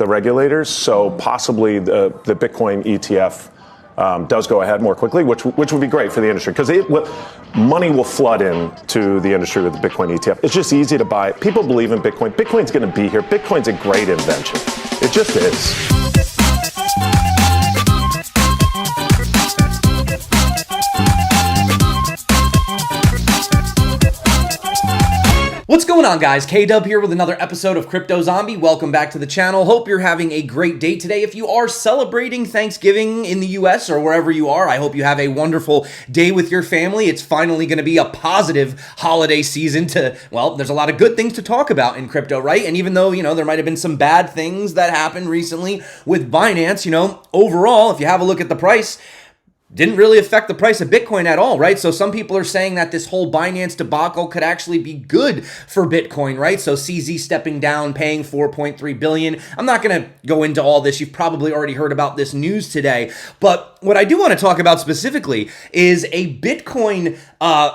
the regulators. So possibly the Bitcoin ETF does go ahead more quickly, which would be great for the industry, because money will flood into the industry with the Bitcoin ETF. It's just easy to buy. People believe in Bitcoin. Bitcoin's going to be here. Bitcoin's a great invention. It just is. What's going on, guys? K-Dub here with another episode of Crypto Zombie. Welcome back to the channel. Hope you're having a great day today. If you are celebrating Thanksgiving in the US or wherever you are, I hope you have a wonderful day with your family. It's finally going to be a positive holiday season well, there's a lot of good things to talk about in crypto, right? And even though, there might have been some bad things that happened recently with Binance, overall, if you have a look at the price, didn't really affect the price of Bitcoin at all, right? So some people are saying that this whole Binance debacle could actually be good for Bitcoin, right? So CZ stepping down, paying $4.3 billion. I'm not going to go into all this. You've probably already heard about this news today. But what I do want to talk about specifically is a Bitcoin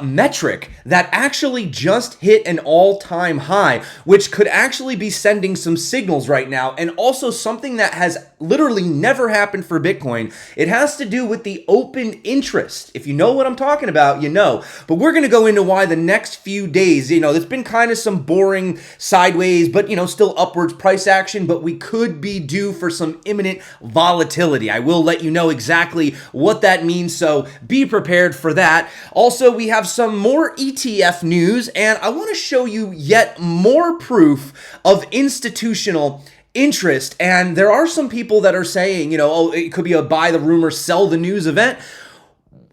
metric that actually just hit an all-time high, which could actually be sending some signals right now, and also something that has literally never happened for Bitcoin. It has to do with the open interest. If you know what I'm talking about, you know. But we're going to go into why the next few days, there's been kind of some boring sideways, but, still upwards price action, but we could be due for some imminent volatility. I will let you know exactly what that means, so be prepared for that. Also, we have some more ETF news, and I want to show you yet more proof of institutional interest. And there are some people that are saying, it could be a buy the rumor, sell the news event.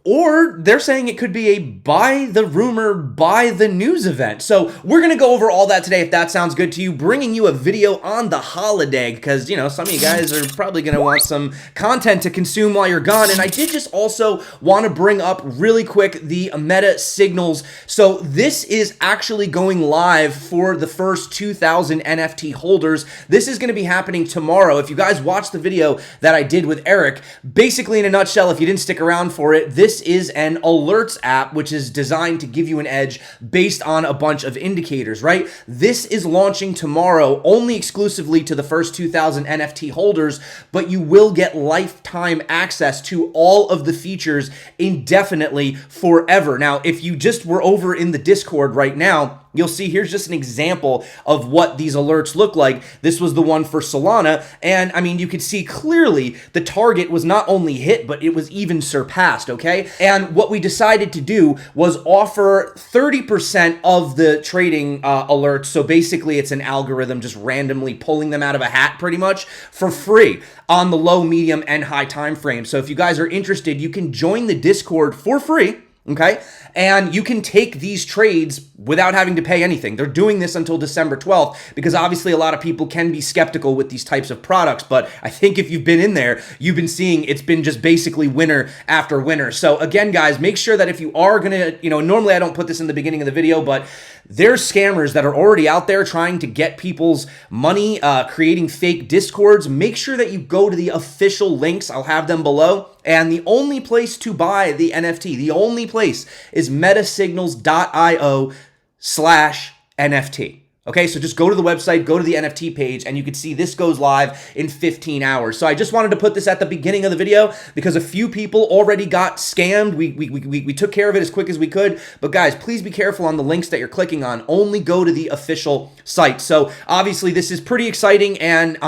Or they're saying it could be a buy the rumor, buy the news event. So we're going to go over all that today, if that sounds good to you, bringing you a video on the holiday, because, some of you guys are probably going to want some content to consume while you're gone. And I did just also want to bring up really quick the Meta Signals. So this is actually going live for the first 2,000 NFT holders. This is going to be happening tomorrow. If you guys watched the video that I did with Eric, basically in a nutshell, if you didn't stick around for it, this is an alerts app, which is designed to give you an edge based on a bunch of indicators, right? This is launching tomorrow, only exclusively to the first 2,000 NFT holders, but you will get lifetime access to all of the features indefinitely forever. Now, if you just were over in the Discord right now, you'll see here's just an example of what these alerts look like. This was the one for Solana, and you could see clearly the target was not only hit, but it was even surpassed, okay? And what we decided to do was offer 30% of the trading alerts. So basically it's an algorithm just randomly pulling them out of a hat pretty much for free on the low, medium, and high time frame. So if you guys are interested, you can join the Discord for free. Okay, and you can take these trades without having to pay anything. They're doing this until December 12th because obviously a lot of people can be skeptical with these types of products, but I think if you've been in there, you've been seeing it's been just basically winner after winner. So again, guys, make sure that if you are gonna, normally I don't put this in the beginning of the video, but there's scammers that are already out there trying to get people's money, creating fake discords. Make sure that you go to the official links. I'll have them below. And the only place to buy the NFT, the only place is metasignals.io/NFT. Okay, so just go to the website, go to the NFT page, and you can see this goes live in 15 hours. So I just wanted to put this at the beginning of the video because a few people already got scammed. We took care of it as quick as we could. But guys, please be careful on the links that you're clicking on. Only go to the official site. So obviously this is pretty exciting, and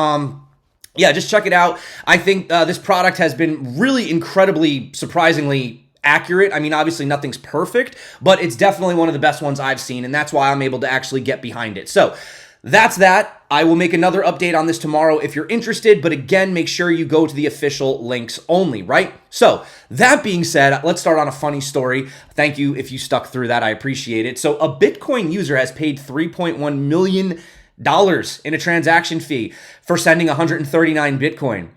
yeah, just check it out. I think this product has been really incredibly, surprisingly accurate. Obviously nothing's perfect, but it's definitely one of the best ones I've seen, and that's why I'm able to actually get behind it. So that's that. I will make another update on this tomorrow if you're interested, but again, make sure you go to the official links only, right? So that being said, let's start on a funny story. Thank you if you stuck through that. I appreciate it. So a Bitcoin user has paid $3.1 million in a transaction fee for sending 139 Bitcoin.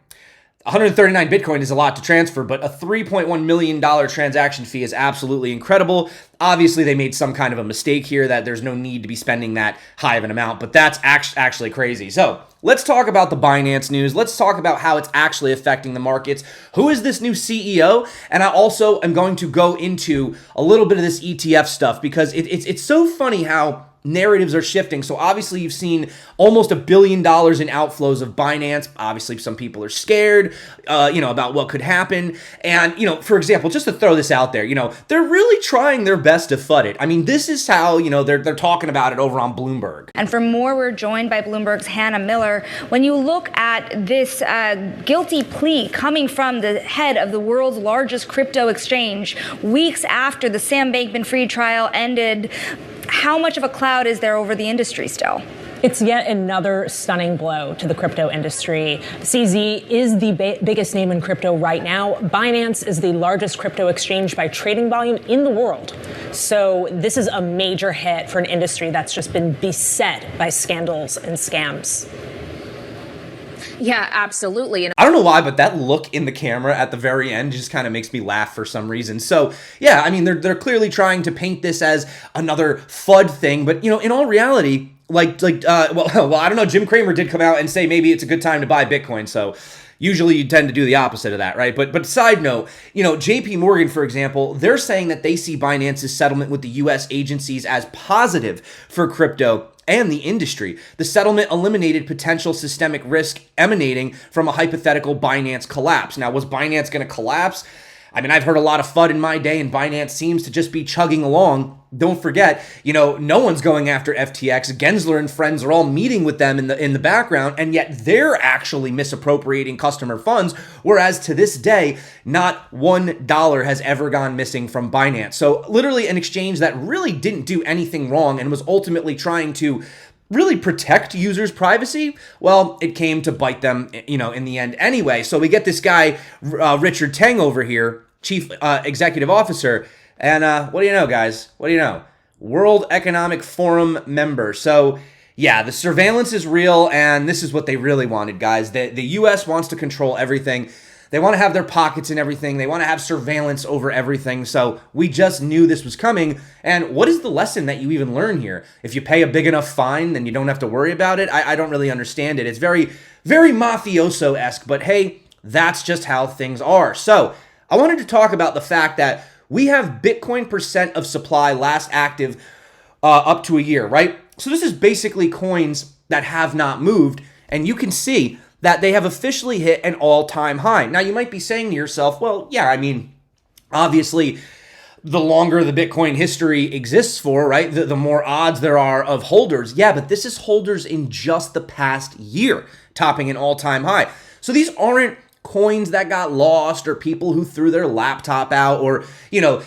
139 Bitcoin is a lot to transfer, but a $3.1 million transaction fee is absolutely incredible. Obviously, they made some kind of a mistake here that there's no need to be spending that high of an amount, but that's actually crazy. So let's talk about the Binance news. Let's talk about how it's actually affecting the markets. Who is this new CEO? And I also am going to go into a little bit of this ETF stuff because it's so funny how narratives are shifting. So obviously you've seen almost $1 billion in outflows of Binance. Obviously some people are scared, about what could happen. And, for example, just to throw this out there, they're really trying their best to FUD it. I mean, this is how, they're talking about it over on Bloomberg. And for more, we're joined by Bloomberg's Hannah Miller. When you look at this guilty plea coming from the head of the world's largest crypto exchange, weeks after the Sam Bankman-Fried trial ended, how much of a cloud is there over the industry still? It's yet another stunning blow to the crypto industry. CZ is the biggest name in crypto right now. Binance is the largest crypto exchange by trading volume in the world. So this is a major hit for an industry that's just been beset by scandals and scams. Yeah, absolutely. And I don't know why, but that look in the camera at the very end just kind of makes me laugh for some reason. So yeah, I mean, they're clearly trying to paint this as another FUD thing, but in all reality, I don't know. Jim Cramer did come out and say maybe it's a good time to buy Bitcoin. So usually you tend to do the opposite of that, right? But side note, JP Morgan, for example, they're saying that they see Binance's settlement with the US agencies as positive for crypto and the industry. The settlement eliminated potential systemic risk emanating from a hypothetical Binance collapse. Now, was Binance going to collapse? I mean, I've heard a lot of FUD in my day, and Binance seems to just be chugging along. Don't forget, no one's going after FTX. Gensler and friends are all meeting with them in the background, and yet they're actually misappropriating customer funds, whereas to this day, not $1 has ever gone missing from Binance. So literally an exchange that really didn't do anything wrong and was ultimately trying to really protect users' privacy, well, it came to bite them, in the end anyway. So we get this guy, Richard Teng over here, Chief Executive Officer, and what do you know, guys? What do you know? World Economic Forum member. So yeah, the surveillance is real, and this is what they really wanted, guys. The U.S. wants to control everything. They want to have their pockets in everything. They want to have surveillance over everything. So we just knew this was coming. And what is the lesson that you even learn here? If you pay a big enough fine, then you don't have to worry about it. I don't really understand it. It's very, very mafioso-esque, but hey, that's just how things are. So I wanted to talk about the fact that we have Bitcoin percent of supply last active up to a year, right? So this is basically coins that have not moved. And you can see that they have officially hit an all-time high. Now, you might be saying to yourself, well, yeah, I mean, obviously, the longer the Bitcoin history exists for, right, the more odds there are of holders. Yeah, but this is holders in just the past year, topping an all-time high. So these aren't coins that got lost or people who threw their laptop out or,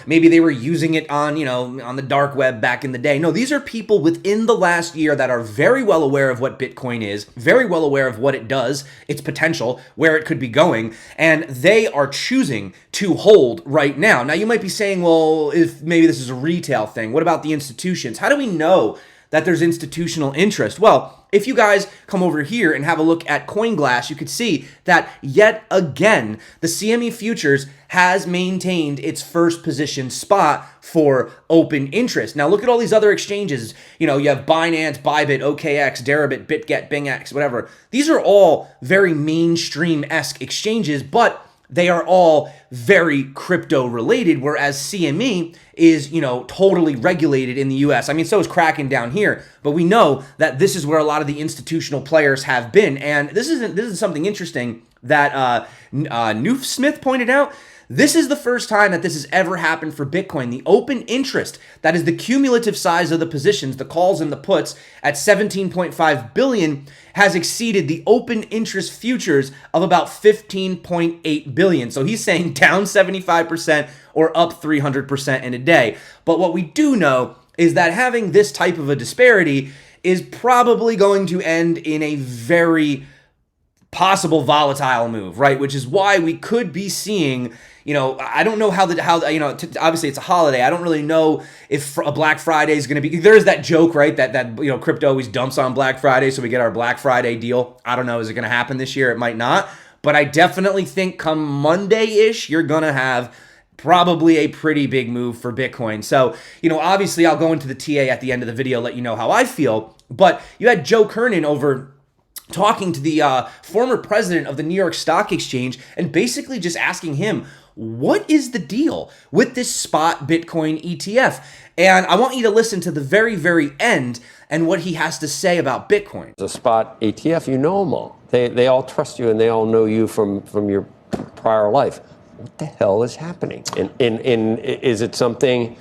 maybe they were using it on, on the dark web back in the day. No, these are people within the last year that are very well aware of what Bitcoin is, very well aware of what it does, its potential, where it could be going, and they are choosing to hold right now. Now, you might be saying, well, if maybe this is a retail thing, what about the institutions? How do we know that there's institutional interest? Well, if you guys come over here and have a look at CoinGlass, you could see that yet again, the CME futures has maintained its first position spot for open interest. Now look at all these other exchanges. You have Binance, Bybit, OKX, Deribit, BitGet, BingX, whatever. These are all very mainstream-esque exchanges, but they are all very crypto related, whereas CME is, totally regulated in the US. I mean, so is Kraken down here, but we know that this is where a lot of the institutional players have been. And this is something interesting that Noof Smith pointed out. This is the first time that this has ever happened for Bitcoin. The open interest, that is the cumulative size of the positions, the calls and the puts at 17.5 billion, has exceeded the open interest futures of about 15.8 billion. So he's saying down 75% or up 300% in a day. But what we do know is that having this type of a disparity is probably going to end in a very possible volatile move, right? Which is why we could be seeing, I don't know obviously it's a holiday. I don't really know if a Black Friday is going to be, there's that joke, right? That crypto always dumps on Black Friday. So we get our Black Friday deal. I don't know. Is it going to happen this year? It might not, but I definitely think come Monday-ish, you're going to have probably a pretty big move for Bitcoin. So, obviously I'll go into the TA at the end of the video, let you know how I feel, but you had Joe Kernan over talking to the former president of the New York Stock Exchange and basically just asking him, what is the deal with this spot Bitcoin ETF? And I want you to listen to the very, very end and what he has to say about Bitcoin. The spot ETF, you know them all. They all trust you and they all know you from your prior life. What the hell is happening? Is it something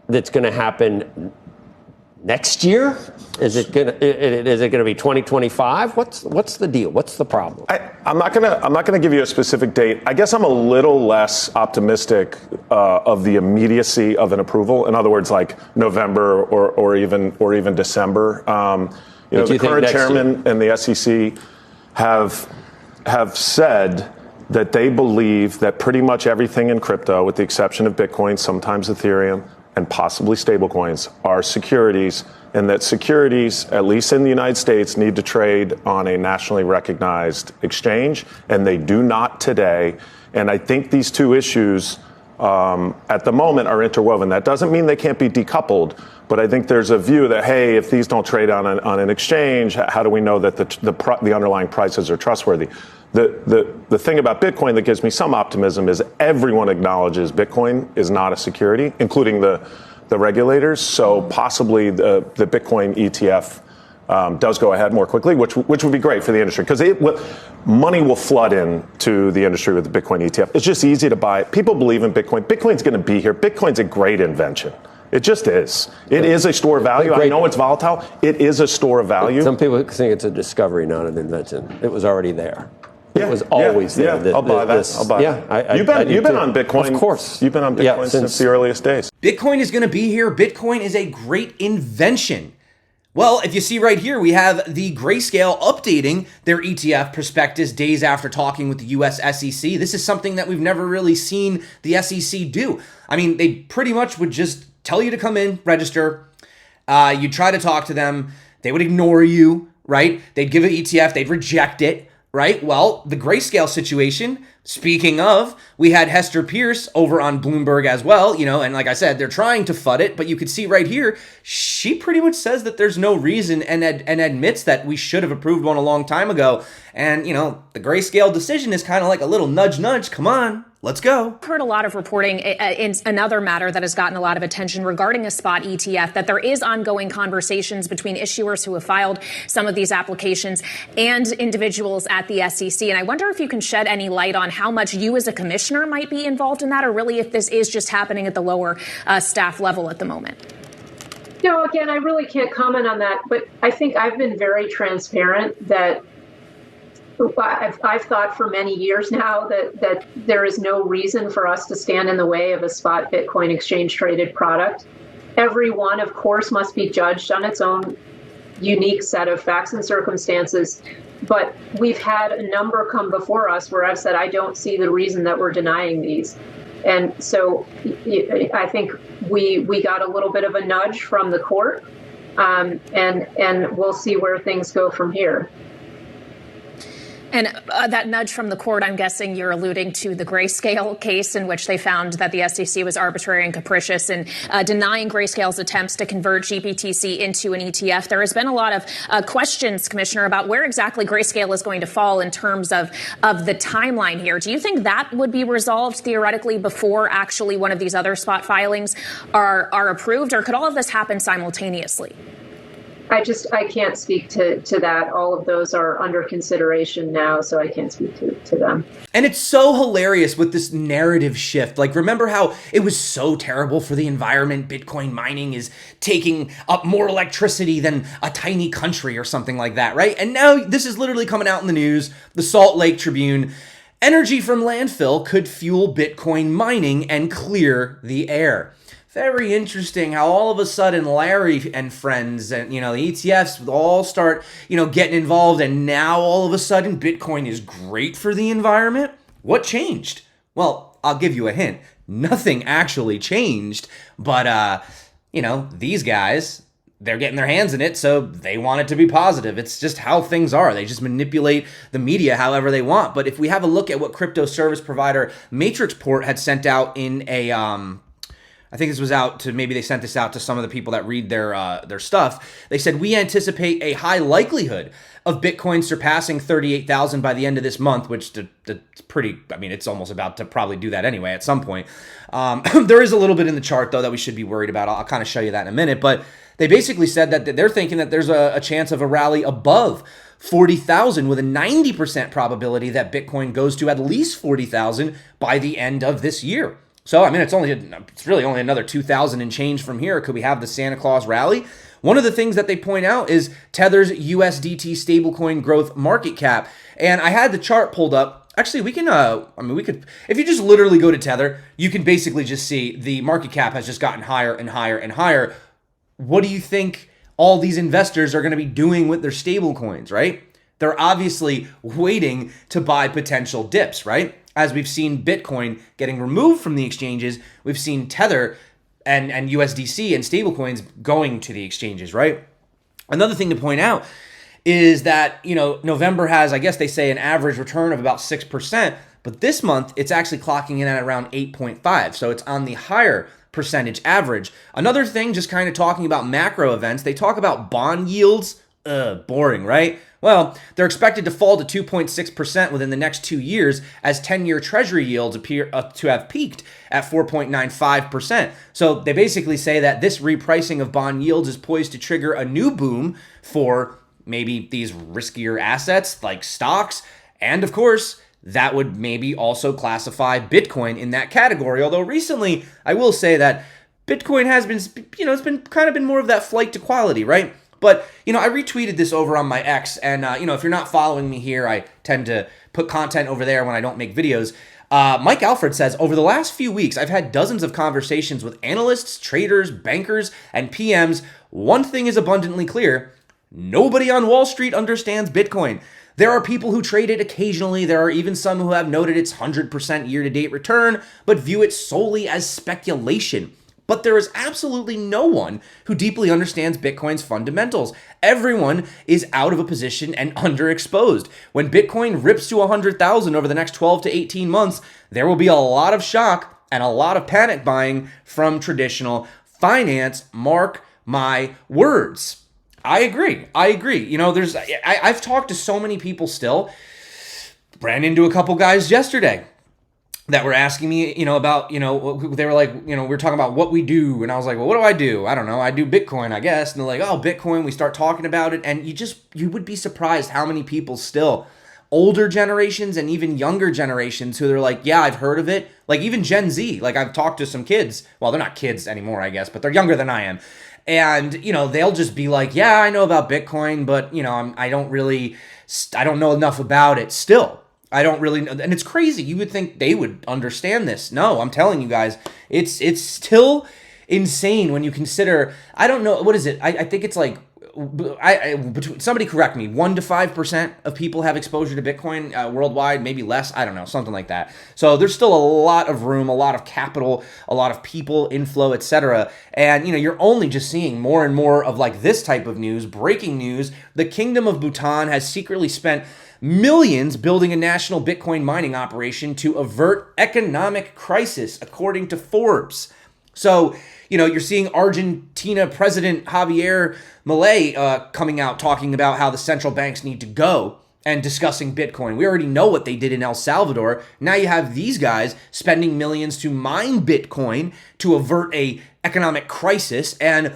that's going to happen next year? Is it going to be 2025? What's the deal? What's the problem? I'm not gonna give you a specific date. I guess I'm a little less optimistic of the immediacy of an approval. In other words, like November or even December. The current chairman and the SEC have said that they believe that pretty much everything in crypto, with the exception of Bitcoin, sometimes Ethereum, and possibly stablecoins, are securities, and that securities, at least in the United States, need to trade on a nationally recognized exchange, and they do not today. And I think these two issues at the moment are interwoven. That doesn't mean they can't be decoupled, but I think there's a view that, hey, if these don't trade on an exchange, how do we know that the underlying prices are trustworthy? The thing about Bitcoin that gives me some optimism is everyone acknowledges Bitcoin is not a security, including the regulators. So possibly the Bitcoin ETF does go ahead more quickly, which would be great for the industry, because money will flood into the industry with the Bitcoin ETF. It's just easy to buy. People believe in Bitcoin. Bitcoin's going to be here. Bitcoin's a great invention. It just is. It is a store of value. I know it's volatile. It is a store of value. Some people think it's a discovery, not an invention. It was already there. It was always there. Yeah, I'll buy that. You've been on Bitcoin. Of course. You've been on Bitcoin since the earliest days. Bitcoin is going to be here. Bitcoin is a great invention. Well, if you see right here, we have the Grayscale updating their ETF prospectus days after talking with the US SEC. This is something that we've never really seen the SEC do. I mean, they pretty much would just tell you to come in, register. You try to talk to them. They would ignore you, right? They'd give an ETF. They'd reject it, right? Well, the Grayscale situation, speaking of, we had Hester Pierce over on Bloomberg as well, and like I said, they're trying to FUD it, but you could see right here, she pretty much says that there's no reason and admits that we should have approved one a long time ago. And, the Grayscale decision is kind of like a little nudge, nudge. Come on, let's go. I've heard a lot of reporting in another matter that has gotten a lot of attention regarding a spot ETF, that there is ongoing conversations between issuers who have filed some of these applications and individuals at the SEC. And I wonder if you can shed any light on how much you as a commissioner might be involved in that, or really if this is just happening at the lower staff level at the moment. No, again, I really can't comment on that, but I think I've been very transparent that I've thought for many years now that there is no reason for us to stand in the way of a spot Bitcoin exchange traded product. Every one, of course, must be judged on its own unique set of facts and circumstances. But we've had a number come before us where I've said, I don't see the reason that we're denying these. And so I think we got a little bit of a nudge from the court, and we'll see where things go from here. And that nudge from the court, I'm guessing you're alluding to the Grayscale case in which they found that the SEC was arbitrary and capricious in denying Grayscale's attempts to convert GBTC into an ETF. There has been a lot of questions, Commissioner, about where exactly Grayscale is going to fall in terms of the timeline here. Do you think that would be resolved theoretically before actually one of these other spot filings are approved, or could all of this happen simultaneously? I can't speak to that. All of those are under consideration now, so I can't speak to them. And it's so hilarious with this narrative shift. Like, remember how it was so terrible for the environment? Bitcoin mining is taking up more electricity than a tiny country or something like that, right? And now this is literally coming out in the news, the Salt Lake Tribune. Energy from landfill could fuel Bitcoin mining and clear the air. Very interesting how all of a sudden Larry and friends and, the ETFs all start, getting involved. And now all of a sudden Bitcoin is great for the environment. What changed? Well, I'll give you a hint. Nothing actually changed. But, these guys, they're getting their hands in it, so they want it to be positive. It's just how things are. They just manipulate the media however they want. But if we have a look at what crypto service provider Matrixport had sent out in a I think this was out to, maybe they sent this out to some of the people that read their stuff. They said, we anticipate a high likelihood of Bitcoin surpassing 38,000 by the end of this month, which it's pretty, I mean, it's almost about to probably do that anyway at some point. There is a little bit in the chart, though, that we should be worried about. I'll kind of show you that in a minute. But they basically said that they're thinking that there's a chance of a rally above 40,000 with a 90% probability that Bitcoin goes to at least 40,000 by the end of this year. So, I mean, it's really only another 2,000 and change from here. Could we have the Santa Claus rally? One of the things that they point out is Tether's USDT stablecoin growth market cap. And I had the chart pulled up. Actually, we can, we could, if you just literally go to Tether, you can basically just see the market cap has just gotten higher and higher and higher. What do you think all these investors are going to be doing with their stablecoins, right? They're obviously waiting to buy potential dips, right? As we've seen Bitcoin getting removed from the exchanges, we've seen Tether and USDC and stablecoins going to the exchanges, right? Another thing to point out is that, November has, I guess they say, an average return of about 6%, but this month it's actually clocking in at around 8.5. So it's on the higher percentage average. Another thing, just kind of talking about macro events, they talk about bond yields. Boring, right? Well, they're expected to fall to 2.6% within the next 2 years as 10-year treasury yields appear to have peaked at 4.95%. So they basically say that this repricing of bond yields is poised to trigger a new boom for maybe these riskier assets like stocks. And of course, that would maybe also classify Bitcoin in that category. Although recently, I will say that Bitcoin has been, it's been kind of been more of that flight to quality, right? But, I retweeted this over on my X, and, if you're not following me here, I tend to put content over there when I don't make videos. Mike Alfred says, over the last few weeks, I've had dozens of conversations with analysts, traders, bankers, and PMs. One thing is abundantly clear. Nobody on Wall Street understands Bitcoin. There are people who trade it occasionally. There are even some who have noted its 100% year-to-date return, but view it solely as speculation. But there is absolutely no one who deeply understands Bitcoin's fundamentals. Everyone is out of a position and underexposed. When Bitcoin rips to 100,000 over the next 12 to 18 months, there will be a lot of shock and a lot of panic buying from traditional finance. Mark my words. I agree. I've talked to so many people still. Ran into a couple guys yesterday that were asking me, about, they were like, we're talking about what we do. And I was like, well, what do I do? I don't know. I do Bitcoin, I guess. And they're like, oh, Bitcoin. We start talking about it. And you would be surprised how many people still, older generations and even younger generations, who they're like, yeah, I've heard of it. Like even Gen Z, like I've talked to some kids. Well, they're not kids anymore, I guess, but they're younger than I am. And, they'll just be like, yeah, I know about Bitcoin, but, I don't know enough about it still. I don't really know. And it's crazy. You would think they would understand this. No, I'm telling you guys, it's still insane when you consider, I don't know, what is it? I think it's like, somebody correct me, 1% to 5% of people have exposure to Bitcoin worldwide, maybe less, I don't know, something like that. So there's still a lot of room, a lot of capital, a lot of people, inflow, etc. And you're only just seeing more and more of like this type of news, breaking news. The Kingdom of Bhutan has secretly spent millions building a national Bitcoin mining operation to avert economic crisis, according to Forbes. So, you're seeing Argentina President Javier Milei coming out talking about how the central banks need to go and discussing Bitcoin. We already know what they did in El Salvador. Now you have these guys spending millions to mine Bitcoin to avert a economic crisis. And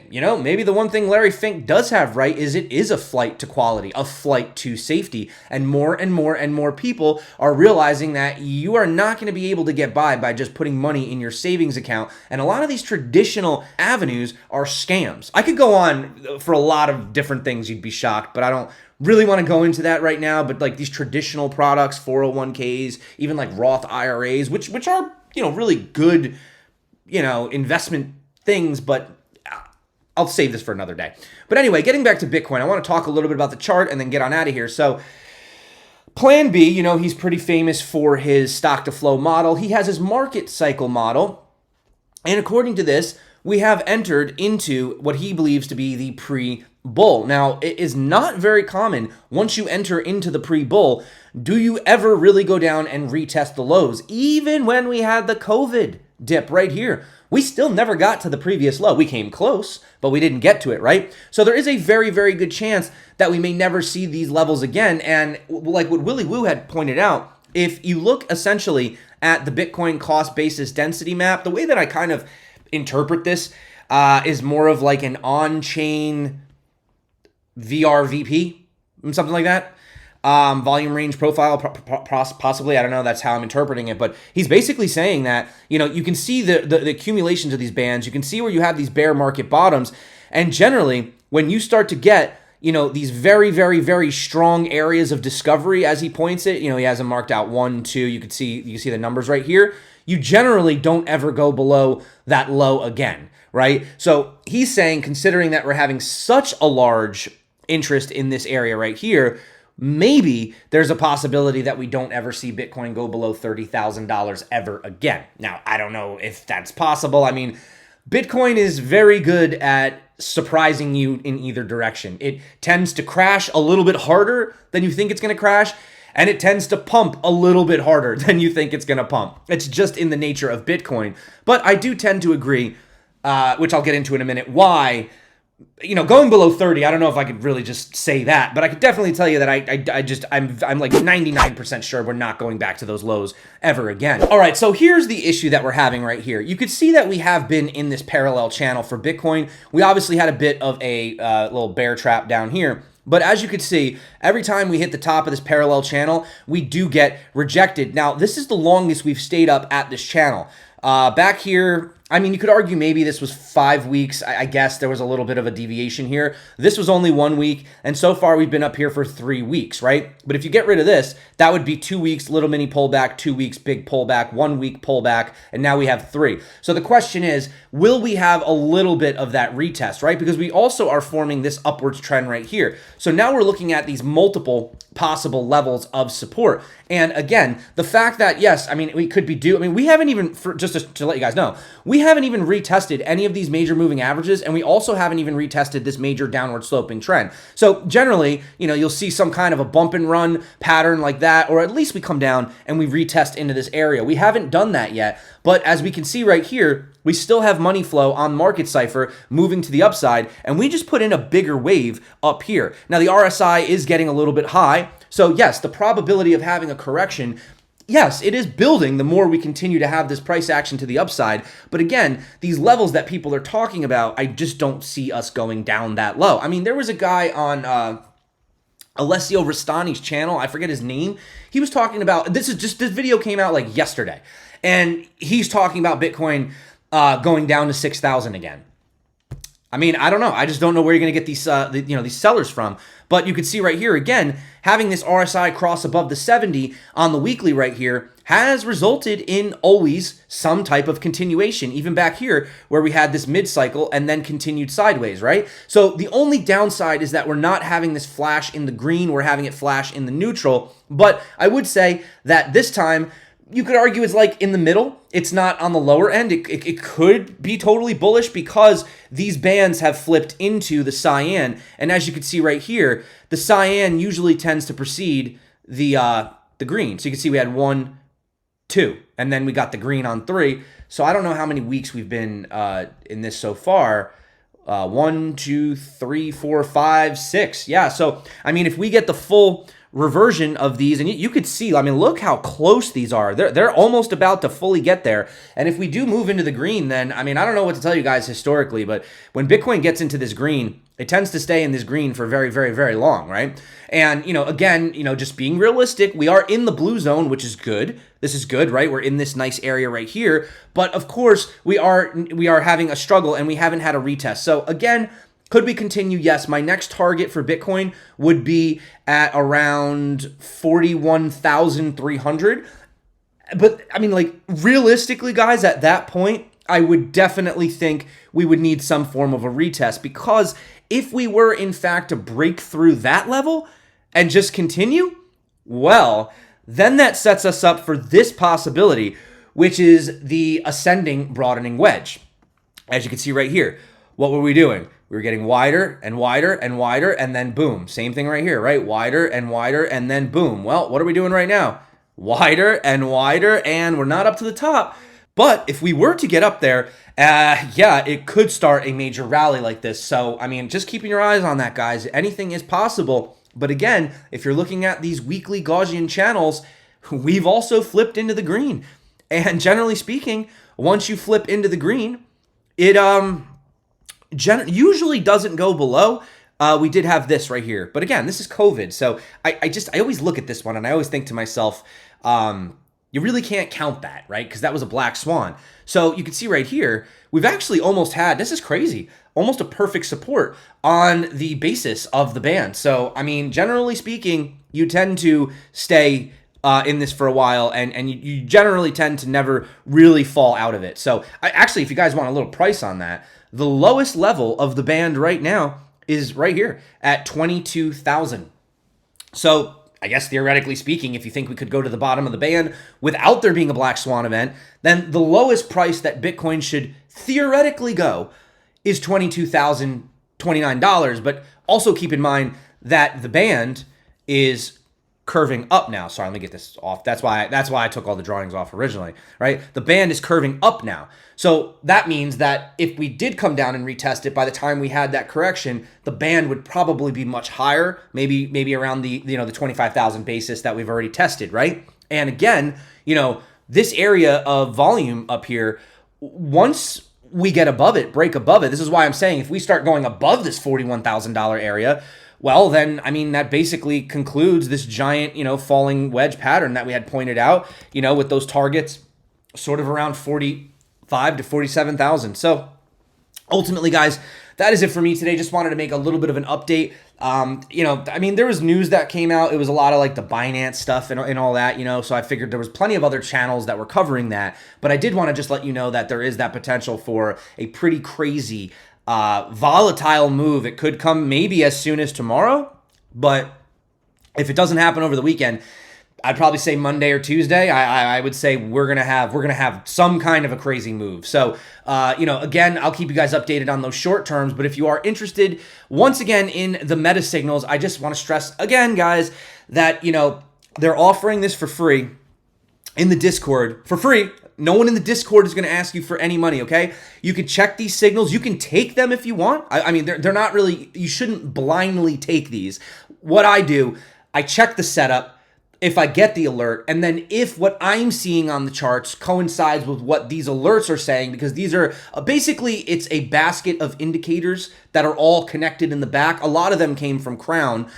maybe the one thing Larry Fink does have right is it is a flight to quality, a flight to safety. And more and more people are realizing that you are not going to be able to get by just putting money in your savings account. And a lot of these traditional avenues are scams. I could go on for a lot of different things. You'd be shocked, but I don't really want to go into that right now. But like these traditional products, 401ks, even like Roth IRAs, which are, really good, investment things, but I'll save this for another day. But anyway, getting back to Bitcoin, I want to talk a little bit about the chart and then get on out of here. So Plan B, he's pretty famous for his stock to flow model. He has his market cycle model. And according to this, we have entered into what he believes to be the pre-bull. Now, it is not very common once you enter into the pre-bull, do you ever really go down and retest the lows? Even when we had the COVID dip right here, we still never got to the previous low. We came close, but we didn't get to it, right? So there is a very, very good chance that we may never see these levels again. And like what Willy Woo had pointed out, if you look essentially at the Bitcoin cost basis density map, the way that I kind of interpret this is more of like an on-chain VRVP, something like that. Volume range profile, possibly. I don't know. That's how I'm interpreting it. But he's basically saying that, you know, you can see the accumulations of these bands. You can see where you have these bear market bottoms. And generally, when you start to get, you know, these very, very, very strong areas of discovery, as he points it, you know, he has them marked out 1, 2. You can see the numbers right here. You generally don't ever go below that low again, right? So he's saying, considering that we're having such a large interest in this area right here, maybe there's a possibility that we don't ever see Bitcoin go below $30,000 ever again. Now, I don't know if that's possible. I mean, Bitcoin is very good at surprising you in either direction. It tends to crash a little bit harder than you think it's going to crash, and it tends to pump a little bit harder than you think it's going to pump. It's just in the nature of Bitcoin. But I do tend to agree, which I'll get into in a minute, why, you know, going below 30, I don't know if I could really just say that, but I could definitely tell you that I'm like 99% sure we're not going back to those lows ever again. All right, so here's the issue that we're having right here. You could see that we have been in this parallel channel for Bitcoin. We obviously had a bit of a little bear trap down here. But as you can see, every time we hit the top of this parallel channel, we do get rejected. Now, this is the longest we've stayed up at this channel. Back here, I mean, you could argue maybe this was 5 weeks. I guess there was a little bit of a deviation here. This was only 1 week, and so far we've been up here for 3 weeks, right? But if you get rid of this, that would be 2 weeks, little mini pullback, 2 weeks, big pullback, 1 week pullback, and now we have 3. So the question is, will we have a little bit of that retest, right? Because we also are forming this upwards trend right here. So now we're looking at these multiple possible levels of support. And again, the fact that, yes, I mean, we could be due, I mean, we haven't even, just to let you guys know, we haven't even retested any of these major moving averages, and we also haven't even retested this major downward sloping trend. So generally, you know, you'll see some kind of a bump and run pattern like that, or at least we come down and we retest into this area. We haven't done that yet, but as we can see right here, we still have money flow on Market Cipher moving to the upside, and we just put in a bigger wave up here. Now, the RSI is getting a little bit high, so yes, the probability of having a correction, yes, it is building the more we continue to have this price action to the upside. But again, these levels that people are talking about, I just don't see us going down that low. I mean, there was a guy on Alessio Rastani's channel, I forget his name. He was talking about, this video came out like yesterday, and he's talking about Bitcoin going down to 6,000 again. I mean, I don't know. I just don't know where you're going to get these, these sellers from. But you can see right here, again, having this RSI cross above the 70 on the weekly right here has resulted in always some type of continuation, even back here where we had this mid-cycle and then continued sideways, right? So the only downside is that we're not having this flash in the green. We're having it flash in the neutral. But I would say that this time, you could argue it's like in the middle. It's not on the lower end. It could be totally bullish because these bands have flipped into the cyan. And as you can see right here, the cyan usually tends to precede the green. So you can see we had 1, 2, and then we got the green on 3. So I don't know how many weeks we've been in this so far. 1, 2, 3, 4, 5, 6. Yeah, so I mean, if we get the full reversion of these, and you could see, I mean, look how close these are. They're almost about to fully get there. And if we do move into the green, then, I mean, I don't know what to tell you guys historically, but when Bitcoin gets into this green, it tends to stay in this green for very, very, very long, right? And, again, just being realistic, we are in the blue zone, which is good. This is good, right? We're in this nice area right here. But of course, we are having a struggle and we haven't had a retest. So again, could we continue? Yes. My next target for Bitcoin would be at around 41,300. But I mean, like, realistically, guys, at that point, I would definitely think we would need some form of a retest, because if we were in fact to break through that level and just continue, well, then that sets us up for this possibility, which is the ascending broadening wedge. As you can see right here, what were we doing? We were getting wider and wider and wider, and then boom. Same thing right here, right? Wider and wider, and then boom. Well, what are we doing right now? Wider and wider, and we're not up to the top, But if we were to get up there, yeah, it could start a major rally like this. So, I mean, just keeping your eyes on that, guys. Anything is possible. But again, if you're looking at these weekly Gaussian channels, we've also flipped into the green. And generally speaking, once you flip into the green, it usually doesn't go below. We did have this right here. But again, this is COVID. So I always look at this one and I always think to myself, you really can't count that, right? Because that was a black swan. So you can see right here, we've actually almost had, this is crazy, almost a perfect support on the basis of the band. So, I mean, generally speaking, you tend to stay in this for a while, and you generally tend to never really fall out of it. So actually, if you guys want a little price on that, the lowest level of the band right now is right here at 22,000. So I guess theoretically speaking, if you think we could go to the bottom of the band without there being a black swan event, then the lowest price that Bitcoin should theoretically go is $22,029. But also keep in mind that the band is curving up now. Sorry, let me get this off. That's why I took all the drawings off originally, right? The band is curving up now. So that means that if we did come down and retest it, by the time we had that correction, the band would probably be much higher, maybe around the 25,000 basis that we've already tested, right? And again, this area of volume up here, once we get above it, break above it, this is why I'm saying if we start going above this $41,000 area, well, then, I mean, that basically concludes this giant, falling wedge pattern that we had pointed out, with those targets sort of around 45 to 47,000. So ultimately, guys, that is it for me today. Just wanted to make a little bit of an update. I mean, there was news that came out. It was a lot of like the Binance stuff and all that, so I figured there was plenty of other channels that were covering that. But I did want to just let you know that there is that potential for a pretty crazy volatile move. It could come maybe as soon as tomorrow, but if it doesn't happen over the weekend, I'd probably say Monday or Tuesday. I would say we're gonna have some kind of a crazy move. So again, I'll keep you guys updated on those short terms. But if you are interested, once again, in the meta signals, I just want to stress again, guys, that they're offering this for free in the Discord for free. No one in the Discord is going to ask you for any money, okay? You can check these signals. You can take them if you want. I mean, they're not really, you shouldn't blindly take these. What I do, I check the setup if I get the alert, and then if what I'm seeing on the charts coincides with what these alerts are saying, because these are basically, it's a basket of indicators that are all connected in the back. A lot of them came from Crown,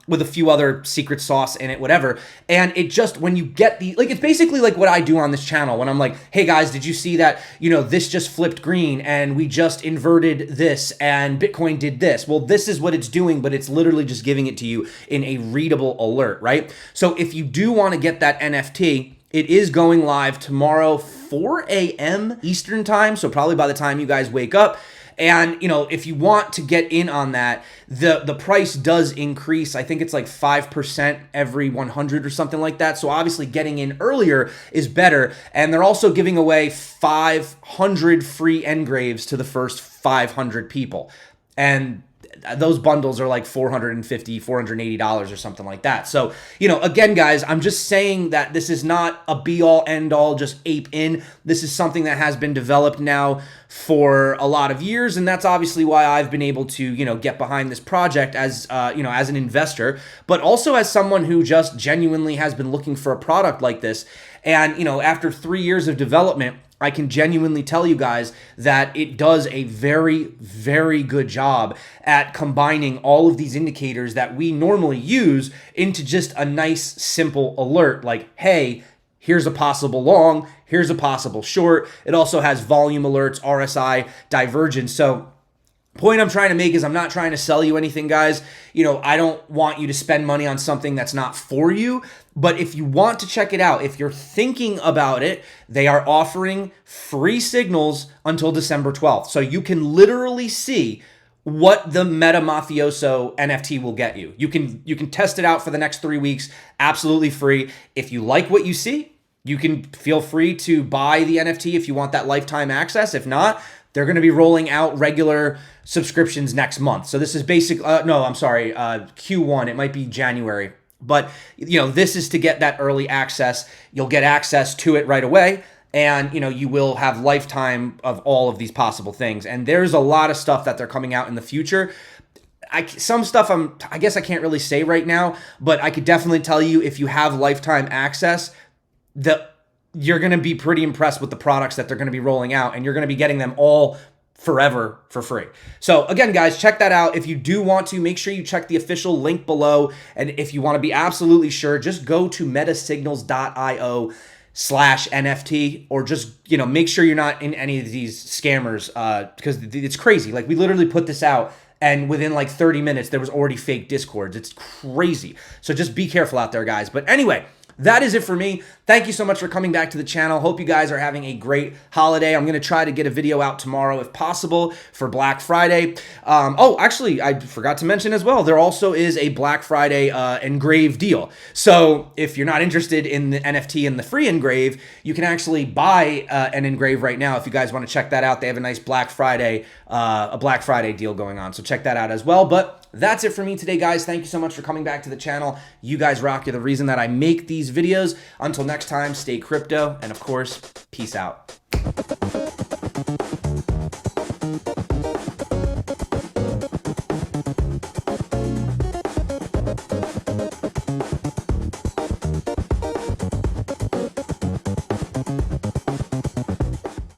with a few other secret sauce in it, whatever. And it just, when you get it's basically like what I do on this channel when I'm like, hey guys, did you see that, this just flipped green and we just inverted this and Bitcoin did this? Well, this is what it's doing, but it's literally just giving it to you in a readable alert, right? So if you do want to get that NFT, it is going live tomorrow, 4 a.m. Eastern time. So probably by the time you guys wake up. And, if you want to get in on that, the price does increase. I think it's like 5% every 100 or something like that. So obviously getting in earlier is better. And they're also giving away 500 free engraves to the first 500 people. And those bundles are like $450, $480 or something like that. So, again, guys, I'm just saying that this is not a be-all, end-all, just ape in. This is something that has been developed now for a lot of years, and that's obviously why I've been able to, get behind this project as, as an investor, but also as someone who just genuinely has been looking for a product like this. And, after 3 years of development, I can genuinely tell you guys that it does a very, very good job at combining all of these indicators that we normally use into just a nice, simple alert like, hey, here's a possible long, here's a possible short. It also has volume alerts, RSI, divergence. So point I'm trying to make is I'm not trying to sell you anything, guys. I don't want you to spend money on something that's not for you. But if you want to check it out, if you're thinking about it, they are offering free signals until December 12th. So you can literally see what the Meta Mafioso NFT will get you. You can test it out for the next 3 weeks, absolutely free. If you like what you see, you can feel free to buy the NFT if you want that lifetime access. If not, they're going to be rolling out regular subscriptions next month. So this is Q1. It might be January. But, this is to get that early access. You'll get access to it right away. and you will have lifetime of all of these possible things. And there's a lot of stuff that they're coming out in the future. Some stuff I guess I can't really say right now, but I could definitely tell you, if you have lifetime access, you're going to be pretty impressed with the products that they're going to be rolling out, and you're going to be getting them all forever for free. So again, guys, check that out. If you do want to, make sure you check the official link below. And if you want to be absolutely sure, just go to metasignals.io/NFT, or just, make sure you're not in any of these scammers, because it's crazy. Like, we literally put this out, and within like 30 minutes, there was already fake Discords. It's crazy. So just be careful out there, guys. But anyway, that is it for me. Thank you so much for coming back to the channel. Hope you guys are having a great holiday. I'm going to try to get a video out tomorrow, if possible, for Black Friday. Oh, actually, I forgot to mention as well, there also is a Black Friday engrave deal. So if you're not interested in the NFT and the free engrave, you can actually buy an engrave right now. If you guys want to check that out, they have a nice Black Friday deal going on. So check that out as well. But that's it for me today, guys. Thank you so much for coming back to the channel. You guys rock. You're the reason that I make these videos. Until next time, stay crypto, and of course, peace out.